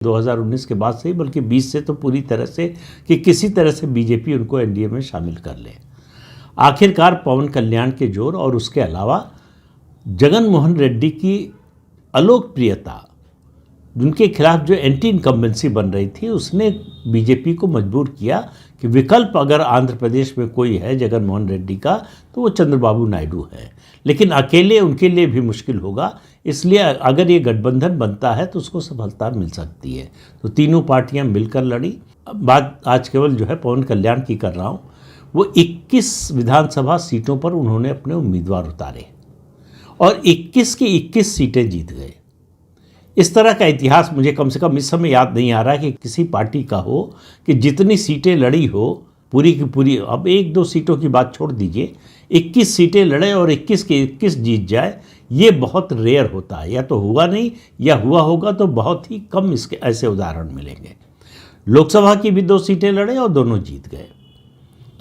2019 के बाद से ही, बल्कि 20 से तो पूरी तरह से कि किसी तरह से बीजेपी उनको एनडीए में शामिल कर ले। आखिरकार पवन कल्याण के जोर और उसके अलावा जगन मोहन रेड्डी की अलोकप्रियता, उनके खिलाफ जो एंटी इनकम्बेंसी बन रही थी, उसने बीजेपी को मजबूर किया कि विकल्प अगर आंध्र प्रदेश में कोई है जगन मोहन रेड्डी का, तो वो चंद्रबाबू नायडू है। लेकिन अकेले उनके लिए भी मुश्किल होगा, इसलिए अगर ये गठबंधन बनता है तो उसको सफलता मिल सकती है। तो तीनों पार्टियां मिलकर लड़ी। बात आज केवल जो है पवन कल्याण की कर रहा हूँ। वो 21 विधानसभा सीटों पर उन्होंने अपने उम्मीदवार उतारे और 21 की 21 सीटें जीत गए। इस तरह का इतिहास मुझे कम से कम इस समय याद नहीं आ रहा कि किसी पार्टी का हो कि जितनी सीटें लड़ी हो पूरी की पूरी, अब 1-2 सीटों की बात छोड़ दीजिए, 21 सीटें लड़े और 21 के 21 जीत जाए, ये बहुत रेयर होता है। या तो हुआ नहीं, या हुआ होगा तो बहुत ही कम इसके ऐसे उदाहरण मिलेंगे। लोकसभा की भी 2 सीटें लड़े और दोनों जीत गए।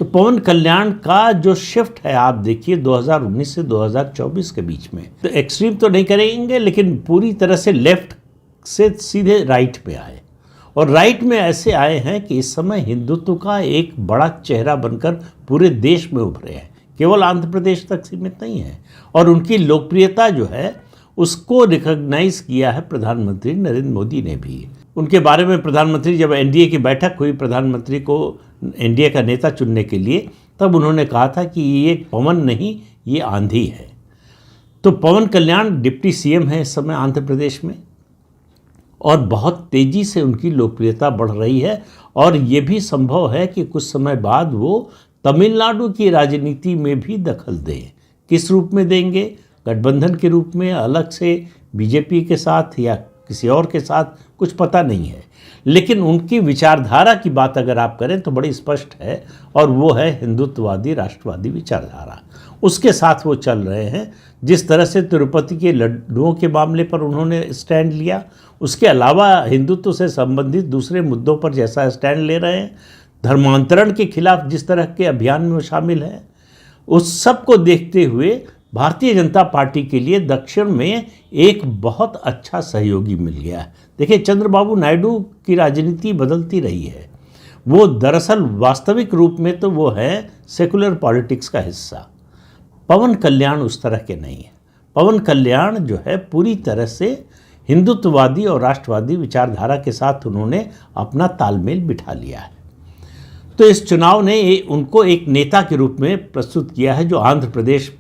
तो पवन कल्याण का जो शिफ्ट है, आप देखिए 2019 से 2024 के बीच में, तो एक्सट्रीम तो नहीं करेंगे, लेकिन पूरी तरह से लेफ्ट से सीधे राइट पे आए। और राइट में ऐसे आए हैं कि इस समय हिंदुत्व का एक बड़ा चेहरा बनकर पूरे देश में उभरे हैं, केवल आंध्र प्रदेश तक सीमित नहीं है। और उनकी लोकप्रियता जो है उसको रिकॉग्नाइज किया है प्रधानमंत्री नरेंद्र मोदी ने भी। उनके बारे में प्रधानमंत्री, जब एनडीए की बैठक हुई प्रधानमंत्री को एनडीए का नेता चुनने के लिए, तब उन्होंने कहा था कि ये पवन नहीं, ये आंधी है। तो पवन कल्याण डिप्टी सीएम है इस समय आंध्र प्रदेश में, और बहुत तेज़ी से उनकी लोकप्रियता बढ़ रही है। और ये भी संभव है कि कुछ समय बाद वो तमिलनाडु की राजनीति में भी दखल दें। किस रूप में देंगे? गठबंधन के रूप में, अलग से बीजेपी के साथ, या किसी और के साथ, कुछ पता नहीं है। लेकिन उनकी विचारधारा की बात अगर आप करें तो बड़ी स्पष्ट है, और वो है हिंदुत्ववादी राष्ट्रवादी विचारधारा। उसके साथ वो चल रहे हैं। जिस तरह से तिरुपति के लड्डुओं के मामले पर उन्होंने स्टैंड लिया, उसके अलावा हिंदुत्व से संबंधित दूसरे मुद्दों पर जैसा स्टैंड ले रहे हैं, धर्मांतरण के खिलाफ जिस तरह के अभियान में वो शामिल है, उस सब को देखते हुए भारतीय जनता पार्टी के लिए दक्षिण में एक बहुत अच्छा सहयोगी मिल गया है। देखिए, चंद्रबाबू नायडू की राजनीति बदलती रही है। वो दरअसल वास्तविक रूप में तो वो है सेकुलर पॉलिटिक्स का हिस्सा। पवन कल्याण उस तरह के नहीं है। पवन कल्याण जो है पूरी तरह से हिंदुत्ववादी और राष्ट्रवादी विचारधारा के साथ उन्होंने अपना तालमेल बिठा लिया है। तो इस चुनाव ने उनको एक नेता के रूप में प्रस्तुत किया है, जो आंध्र प्रदेश